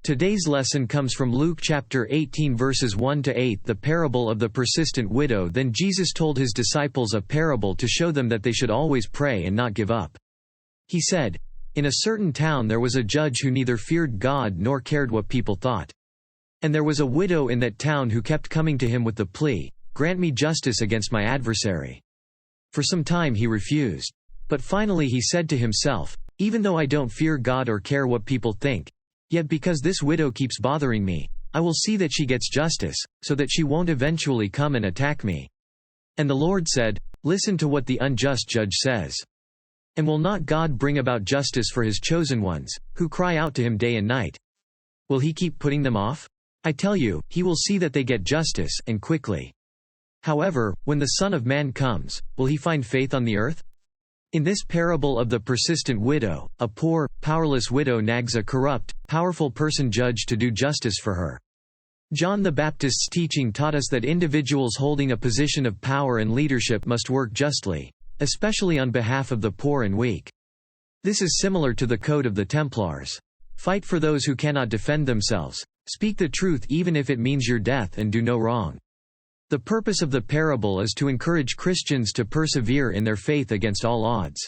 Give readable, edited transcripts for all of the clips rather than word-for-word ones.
Today's lesson comes from Luke chapter 18 verses 1 to 8, the parable of the persistent widow. Then Jesus told his disciples a parable to show them that they should always pray and not give up. He said, "In a certain town there was a judge who neither feared God nor cared what people thought. And there was a widow in that town who kept coming to him with the plea, 'Grant me justice against my adversary.' For some time he refused. But finally he said to himself, 'Even though I don't fear God or care what people think, yet because this widow keeps bothering me, I will see that she gets justice, so that she won't eventually come and attack me.' And the Lord said, 'Listen to what the unjust judge says. And will not God bring about justice for his chosen ones, who cry out to him day and night? Will he keep putting them off? I tell you, he will see that they get justice, and quickly. However, when the Son of Man comes, will he find faith on the earth?" In this parable of the persistent widow, a poor, powerless widow nags a corrupt, powerful person judge to do justice for her. John the Baptist's teaching taught us that individuals holding a position of power and leadership must work justly, especially on behalf of the poor and weak. This is similar to the code of the Templars. Fight for those who cannot defend themselves, speak the truth even if it means your death, and do no wrong. The purpose of the parable is to encourage Christians to persevere in their faith against all odds.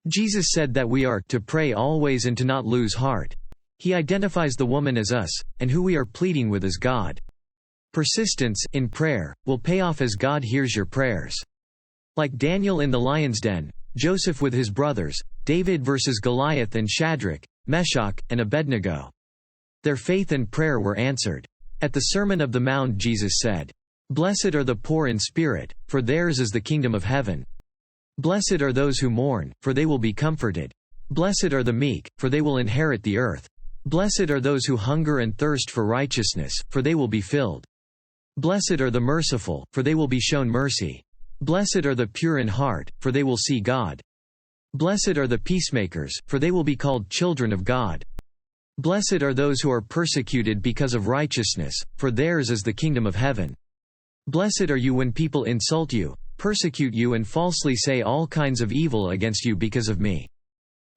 Jesus said that we are to pray always and to not lose heart. He identifies the woman as us, and who we are pleading with as God. Persistence in prayer will pay off as God hears your prayers. Like Daniel in the lion's den, Joseph with his brothers, David versus Goliath, and Shadrach, Meshach, and Abednego. Their faith and prayer were answered. At the Sermon of the Mount Jesus said, "Blessed are the poor in spirit, for theirs is the kingdom of heaven. Blessed are those who mourn, for they will be comforted. Blessed are the meek, for they will inherit the earth. Blessed are those who hunger and thirst for righteousness, for they will be filled. Blessed are the merciful, for they will be shown mercy. Blessed are the pure in heart, for they will see God. Blessed are the peacemakers, for they will be called children of God. Blessed are those who are persecuted because of righteousness, for theirs is the kingdom of heaven. Blessed are you when people insult you, persecute you, and falsely say all kinds of evil against you because of me.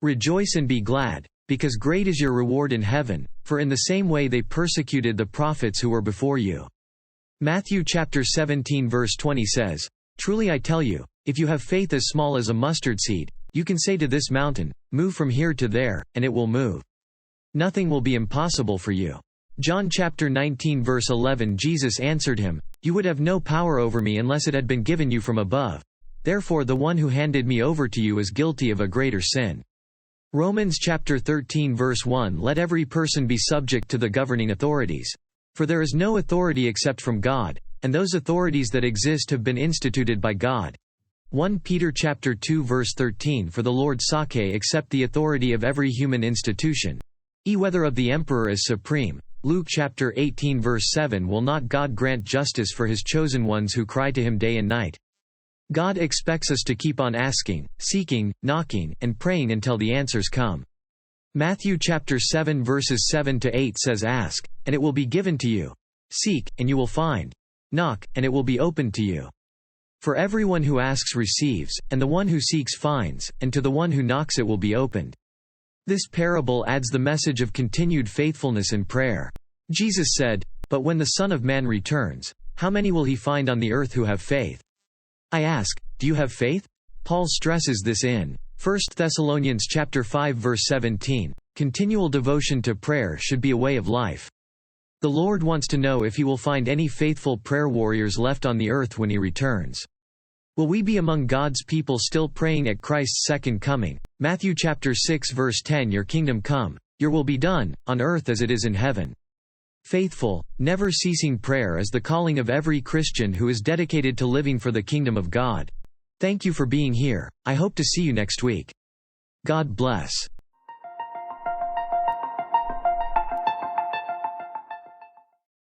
Rejoice and be glad, because great is your reward in heaven, for in the same way they persecuted the prophets who were before you." Matthew chapter 17 verse 20 says, "Truly I tell you, if you have faith as small as a mustard seed, you can say to this mountain, 'Move from here to there,' and it will move. Nothing will be impossible for you." John chapter 19 verse 11, Jesus answered him, "You would have no power over me unless it had been given you from above. Therefore the one who handed me over to you is guilty of a greater sin." Romans chapter 13 verse 1, "Let every person be subject to the governing authorities. For there is no authority except from God, and those authorities that exist have been instituted by God." 1 Peter chapter 2 verse 13, "For the Lord Sake accept the authority of every human institution, whether of the emperor as supreme." Luke chapter 18 verse 7, "Will not God grant justice for his chosen ones who cry to him day and night?" God expects us to keep on asking, seeking, knocking, and praying until the answers come. Matthew chapter 7 verses 7 to 8 says, "Ask, and it will be given to you. Seek, and you will find. Knock, and it will be opened to you. For everyone who asks receives, and the one who seeks finds, and to the one who knocks it will be opened." This parable adds the message of continued faithfulness in prayer. Jesus said, "But when the Son of Man returns, how many will he find on the earth who have faith?" I ask, do you have faith? Paul stresses this in 1 Thessalonians chapter 5 verse 17. Continual devotion to prayer should be a way of life. The Lord wants to know if he will find any faithful prayer warriors left on the earth when he returns. Will we be among God's people still praying at Christ's second coming? Matthew chapter 6 verse 10, "Your kingdom come, your will be done, on earth as it is in heaven." Faithful, never-ceasing prayer is the calling of every Christian who is dedicated to living for the kingdom of God. Thank you for being here. I hope to see you next week. God bless.